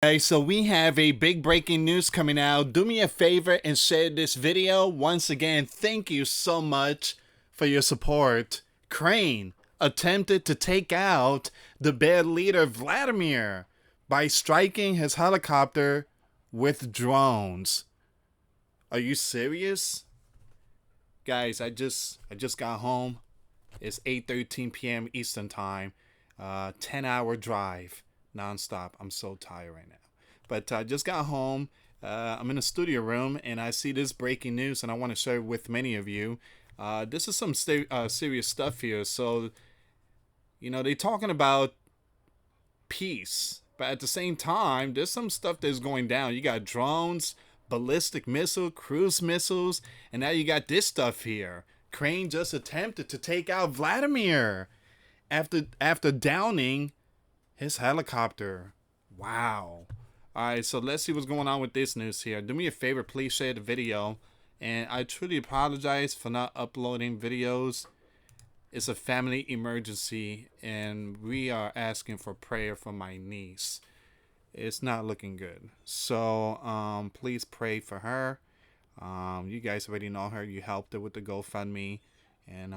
Okay, so we have a big breaking news coming out. Do me a favor and share this video. Once again, thank you so much for your support. Crane attempted to take out the bad leader Vladimir by striking his helicopter with drones. Are you serious? Guys, I just got home. It's 8:13 p.m. Eastern time. 10-hour drive nonstop. I'm so tired right now. But I just got home. I'm in a studio room and I see this breaking news and I want to share it with many of you. This is some serious stuff here. So, they're talking about peace, but at the same time, there's some stuff that's going down. You got drones, ballistic missile, cruise missiles, and now you got this stuff here. Crane just attempted to take out Vladimir after downing his helicopter. Wow. All right, so let's see what's going on with this news here. Do me a favor, please share the video. And I truly apologize for not uploading videos. It's a family emergency, and we are asking for prayer for my niece. It's not looking good. So please pray for her. You guys already know her. You helped her with the GoFundMe, and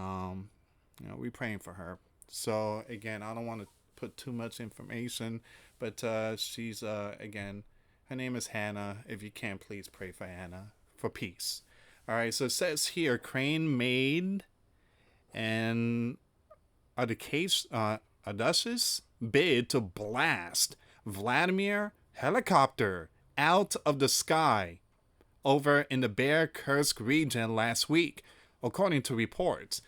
we're praying for her. So again, I don't want to put too much information, but she's again, her name is Hannah. If you can, please pray for Hannah for peace. All right, so it says here, Crane made an audacious bid to blast Vladimir helicopter out of the sky over in the Bear Kursk region last week, according to reports.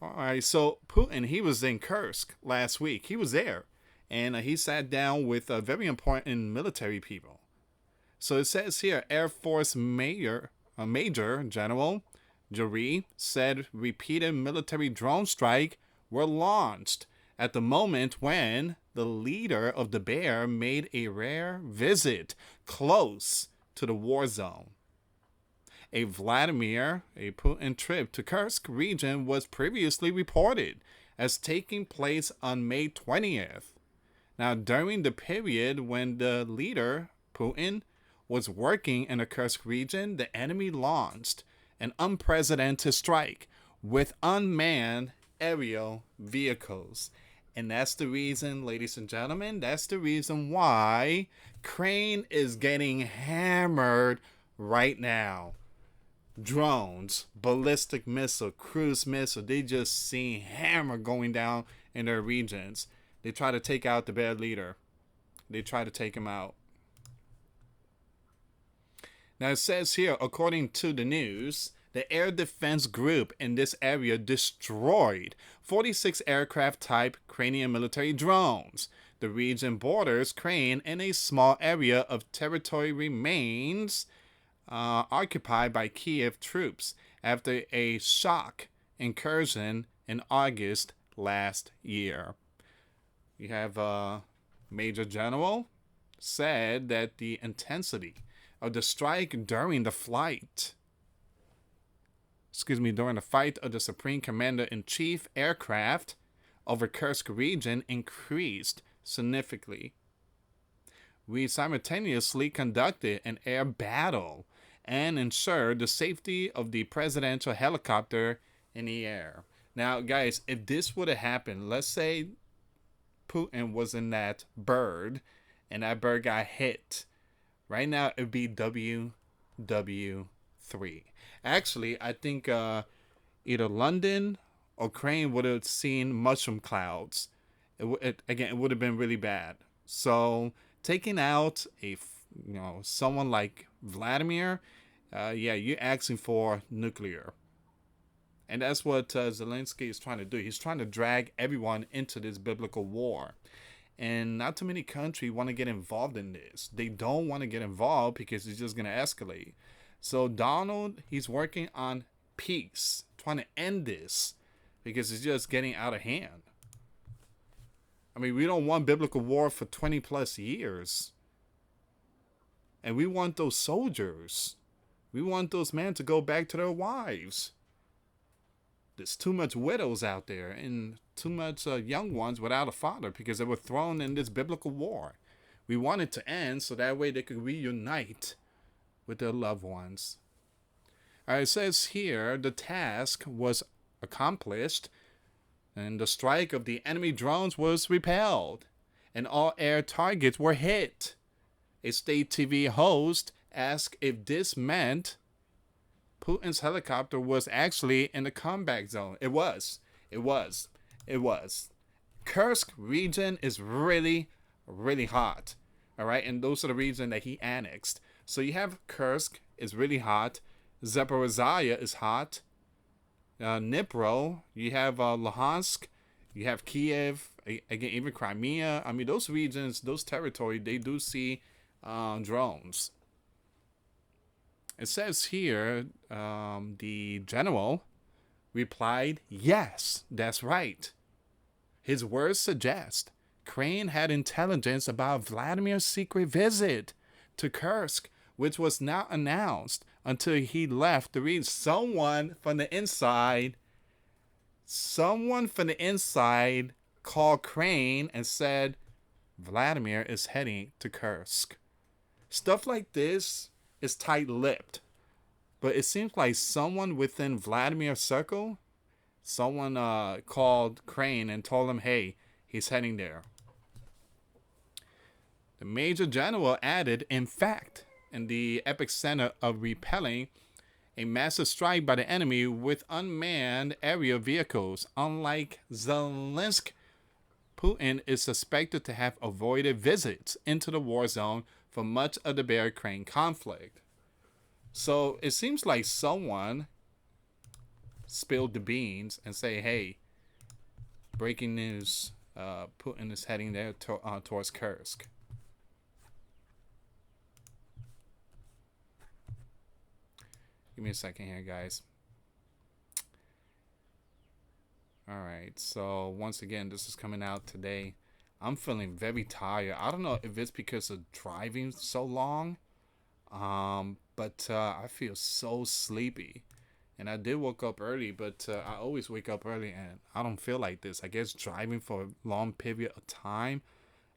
All right, so Putin, he was in Kursk last week. He was there, and he sat down with very important military people. So it says here, Air Force Major General Jude said repeated military drone strikes were launched at the moment when the leader of the Bear made a rare visit close to the war zone. A Putin trip to Kursk region was previously reported as taking place on May 20th. Now, during the period when the leader, Putin, was working in the Kursk region, the enemy launched an unprecedented strike with unmanned aerial vehicles. And that's the reason, ladies and gentlemen, that's the reason why Crane is getting hammered right now. Drones, ballistic missile, cruise missile, they just see hammer going down in their regions. They try to take out the bad leader. They try to take him out. Now it says here, according to the news, the air defense group in this area destroyed 46 aircraft type Ukrainian military drones. The region borders Ukraine, and a small area of territory remains occupied by Kiev troops after a shock incursion in August last year. You have a Major General said that the intensity of the strike during the fight of the Supreme Commander-in-Chief aircraft over Kursk region increased significantly. We simultaneously conducted an air battle and ensured the safety of the presidential helicopter in the air. Now, guys, if this would have happened, let's say Putin was in that bird and that bird got hit, right now it'd be WW3. Actually, I think either London or Ukraine would have seen mushroom clouds. It would have been really bad. So taking out someone like Vladimir, you're asking for nuclear. And that's what Zelensky is trying to do. He's trying to drag everyone into this biblical war. And not too many countries want to get involved in this. They don't want to get involved because it's just going to escalate. So Donald, he's working on peace, trying to end this because it's just getting out of hand. I mean, we don't want biblical war for 20 plus years. And we want those soldiers. We want those men to go back to their wives. There's too much widows out there and too much young ones without a father because they were thrown in this biblical war. We want it to end so that way they could reunite with their loved ones. It says here the task was accomplished and the strike of the enemy drones was repelled and all air targets were hit. A state TV host asked if this meant Putin's helicopter was actually in the combat zone. It was. It was. It was. Kursk region is really, really hot. All right. And those are the region that he annexed. So you have Kursk is really hot. Zaporizhia is hot. Dnipro. You have Luhansk. You have Kiev. Again, even Crimea. I mean, those regions, those territories, they do see drones. It says here the general replied, yes, that's right. His words suggest Crane had intelligence about Vladimir's secret visit to Kursk, which was not announced until he left the region. Someone from the inside called Crane and said, Vladimir is heading to Kursk. Stuff like this is tight-lipped, but it seems like someone within Vladimir's circle, someone called Crane and told him, hey, he's heading there. The Major General added, in fact, in the epicenter of repelling a massive strike by the enemy with unmanned aerial vehicles, unlike Zelensky, Putin is suspected to have avoided visits into the war zone for much of the Ukraine conflict. So it seems like someone spilled the beans and say, hey, breaking news, Putin is heading there towards Kursk. Give me a second here, guys. All right, so once again, this is coming out today. I'm feeling very tired. I don't know if it's because of driving so long, but I feel so sleepy. And I did wake up early, but I always wake up early and I don't feel like this. I guess driving for a long period of time,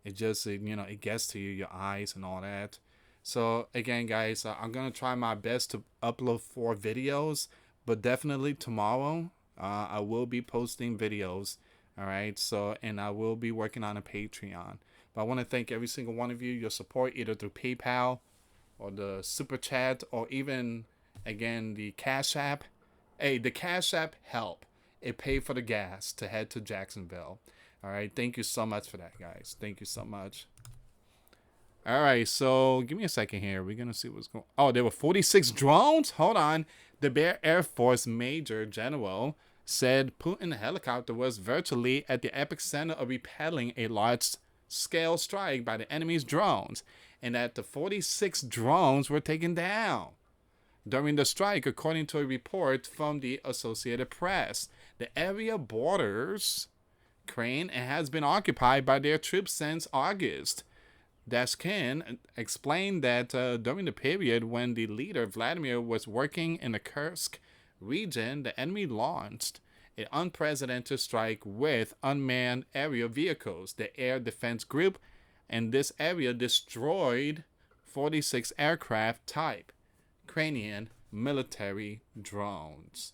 it just, it gets to you, your eyes and all that. So again, guys, I'm going to try my best to upload 4 videos, but definitely tomorrow I will be posting videos. All right. So, and I will be working on a Patreon. But I want to thank every single one of you, your support, either through PayPal or the Super Chat or even, again, the Cash App. Hey, the Cash App help. It paid for the gas to head to Jacksonville. All right. Thank you so much for that, guys. Thank you so much. All right, so give me a second here. We're going to see what's going on. Oh, there were 46 drones? Hold on. The Air Force Major General said Putin's helicopter was virtually at the epicenter of repelling a large-scale strike by the enemy's drones, and that the 46 drones were taken down. During the strike, according to a report from the Associated Press, the area borders Ukraine and has been occupied by their troops since August. Daskin explained that during the period when the leader Vladimir was working in the Kursk region, the enemy launched an unprecedented strike with unmanned aerial vehicles. The Air Defense Group in this area destroyed 46 aircraft type Ukrainian military drones.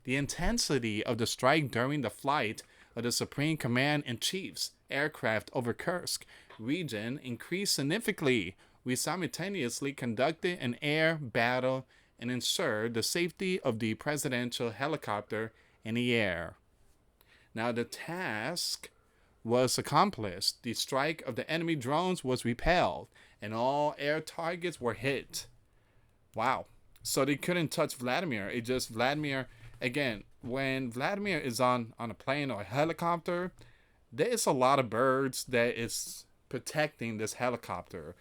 The intensity of the strike during the flight of the Supreme Command-in-Chief's aircraft over Kursk region increased significantly. We simultaneously conducted an air battle and ensured the safety of the presidential helicopter in the air. Now the task was accomplished. The strike of the enemy drones was repelled and all air targets were hit. Wow. So they couldn't touch Vladimir. It just Vladimir, again, when Vladimir is on a plane or a helicopter, there is a lot of birds that is protecting this helicopter,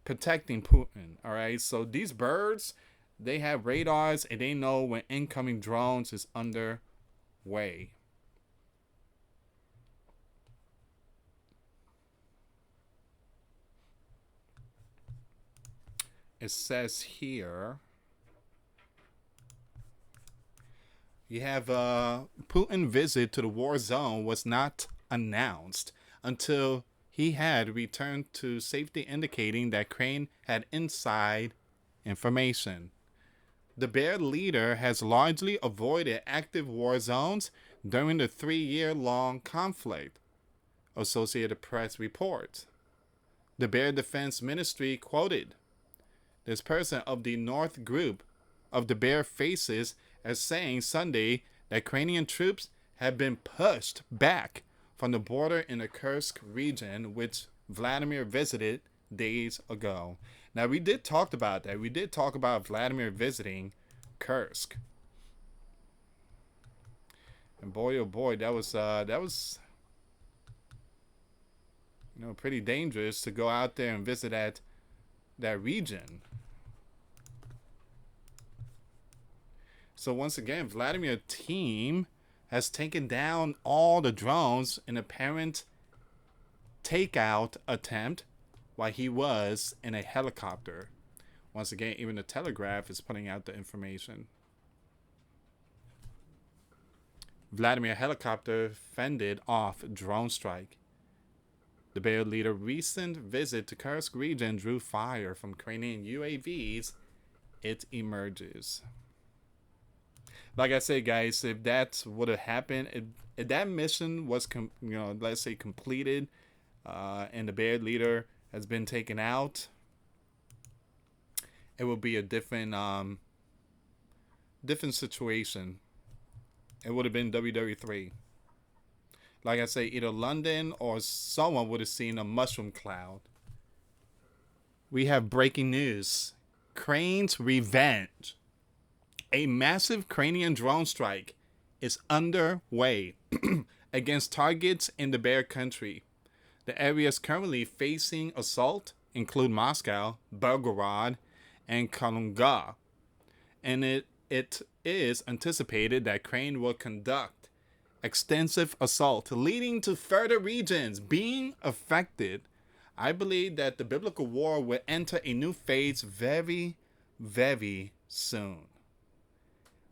protecting Putin. All right, so these birds, they have radars and they know when incoming drones is underway. It says here you have Putin visit to the war zone was not announced until he had returned to safety, indicating that Crane had inside information. The bear leader has largely avoided active war zones during the 3-year-long conflict, Associated Press reports. The Bear Defense Ministry quoted this person of the North Group of the Bear Faces as saying Sunday that Ukrainian troops have been pushed back from the border in the Kursk region, which Vladimir visited days ago. Now, we did talk about that. We did talk about Vladimir visiting Kursk. And boy, oh boy, that was pretty dangerous to go out there and visit that region. So once again, Vladimir team has taken down all the drones in apparent takeout attempt while he was in a helicopter. Once again, even the Telegraph is putting out the information. Vladimir helicopter fended off drone strike. The Bear leader recent visit to Kursk region drew fire from Ukrainian UAVs. It emerges. Like I said, guys, if that would have happened, if that mission was, let's say completed, and the Bear leader has been taken out, it would be a different situation. It would have been WWE3. Like I say, either London or someone would have seen a mushroom cloud. We have breaking news. Crane's revenge. A massive Ukrainian drone strike is underway against targets in the Bear Country. The areas currently facing assault include Moscow, Belgorod, and Kalunga. And it is anticipated that Crane will conduct extensive assault, leading to further regions being affected. I believe that the biblical war will enter a new phase very, very soon.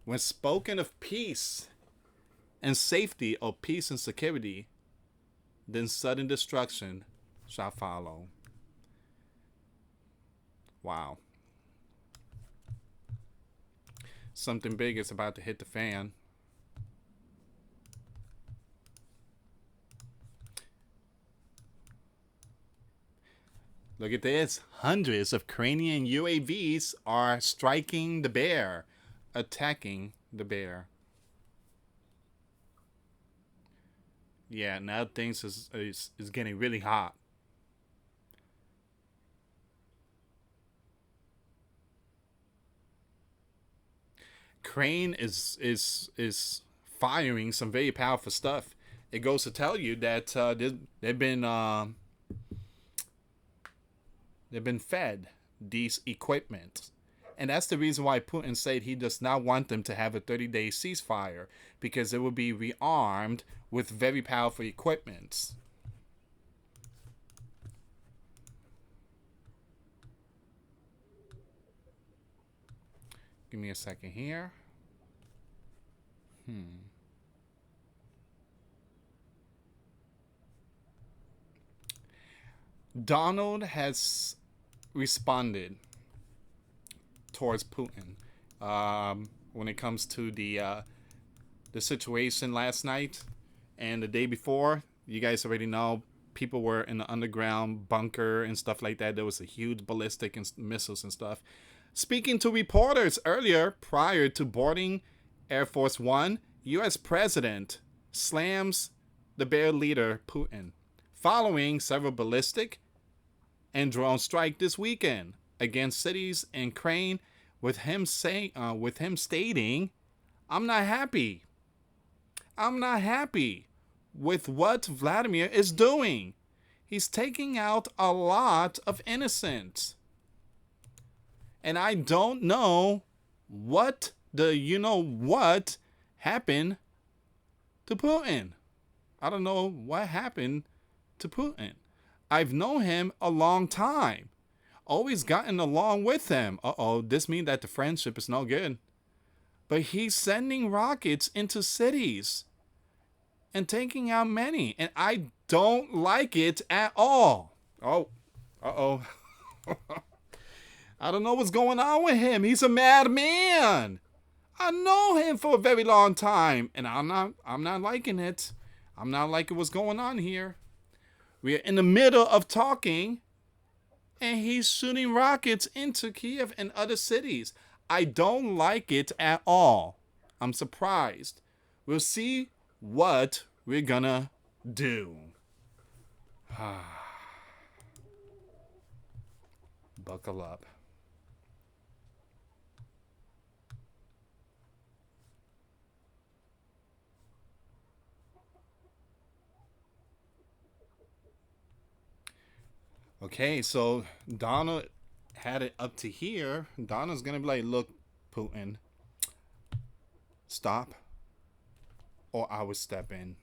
When spoken of peace and safety, or peace and security, then sudden destruction shall follow. Wow. Something big is about to hit the fan. Look at this. Hundreds of Ukrainian UAVs are striking the Bear, attacking the Bear. Yeah, now things is getting really hot. Crane is firing some very powerful stuff. It goes to tell you that they've been fed these equipment. And that's the reason why Putin said he does not want them to have a 30-day ceasefire, because it will be rearmed with very powerful equipment. Give me a second here. Donald has responded towards Putin when it comes to the situation last night and the day before. You guys already know people were in the underground bunker and stuff like that. There was a huge ballistic and missiles and stuff. Speaking to reporters earlier, prior to boarding Air Force One, U.S. President slams the Bear leader Putin, following several ballistic and drone strike this weekend against cities in Ukraine, with him stating, "I'm not happy. I'm not happy with what Vladimir is doing. He's taking out a lot of innocents. And I don't know what what happened to Putin. I don't know what happened to Putin. I've known him a long time. Always gotten along with him. This means that the friendship is no good. But he's sending rockets into cities and taking out many. And I don't like it at all. Oh, uh-oh. I don't know what's going on with him. He's a madman. I know him for a very long time, and I'm not liking it. I'm not liking what's going on here. We're in the middle of talking, and he's shooting rockets into Kiev and other cities. I don't like it at all. I'm surprised. We'll see what we're gonna do. Buckle up. Okay, so Donna had it up to here. Donna's gonna be like, look, Putin, stop, or I will step in.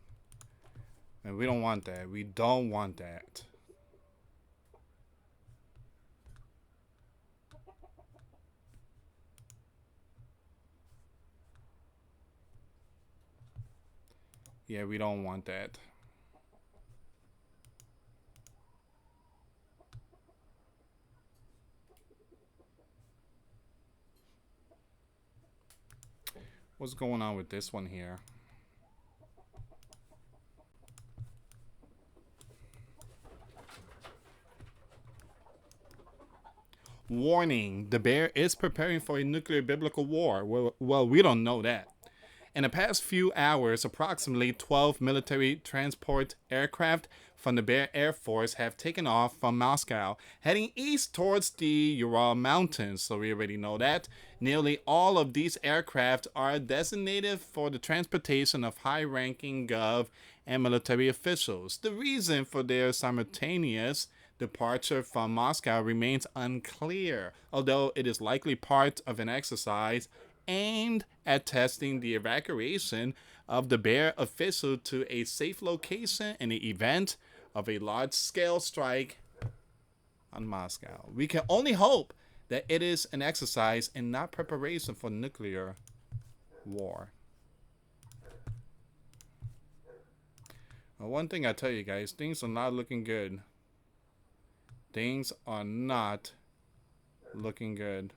And we don't want that. We don't want that. Yeah, we don't want that. What's going on with this one here? Warning, the bear is preparing for a nuclear biblical war. Well, we don't know that. In the past few hours, approximately 12 military transport aircraft from the Bear Air Force have taken off from Moscow, heading east towards the Ural Mountains. So we already know that. Nearly all of these aircraft are designated for the transportation of high-ranking gov and military officials. The reason for their simultaneous departure from Moscow remains unclear, although it is likely part of an exercise aimed at testing the evacuation of the Bear official to a safe location in the event of a large-scale strike on Moscow. We can only hope that it is an exercise and not preparation for nuclear war. Well, one thing I tell you guys, things are not looking good. Things are not looking good.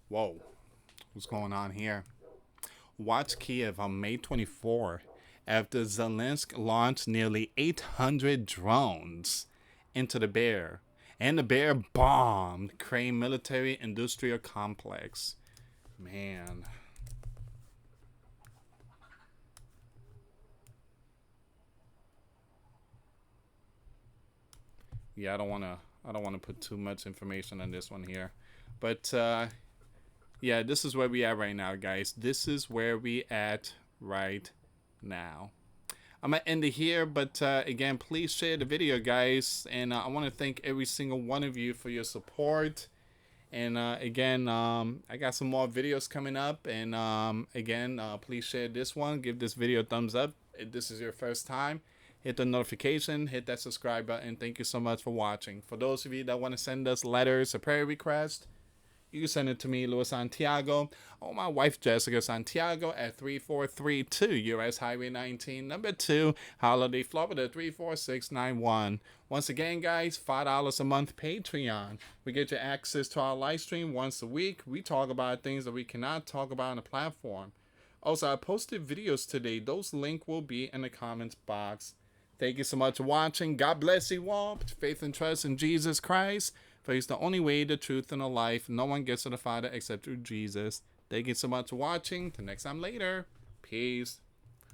Whoa, what's going on here? Watch Kiev on May 24 after Zelensky launched nearly 800 drones into the Bear. And the Bear bombed Crane military industrial complex. Man. Yeah, I don't wanna put too much information on this one here. But yeah, this is where we at right now, guys. This is where we at right now. I'm going to end it here, but again, please share the video, guys. And I want to thank every single one of you for your support. And again, I got some more videos coming up. And again, please share this one. Give this video a thumbs up if this is your first time. Hit the notification, hit that subscribe button. Thank you so much for watching. For those of you that want to send us letters or prayer requests, you can send it to me, US Santiago, or my wife, Jessica Santiago, at 3432 US Highway 19, number 2, Holiday, Florida, 34691. Once again, guys, $5 a month Patreon. We get you access to our live stream once a week. We talk about things that we cannot talk about on the platform. Also, I posted videos today. Those links will be in the comments box. Thank you so much for watching. God bless you all. Put your faith and trust in Jesus Christ. For he's the only way, the truth, and the life. No one gets to the Father except through Jesus. Thank you so much for watching. Till next time later. Peace.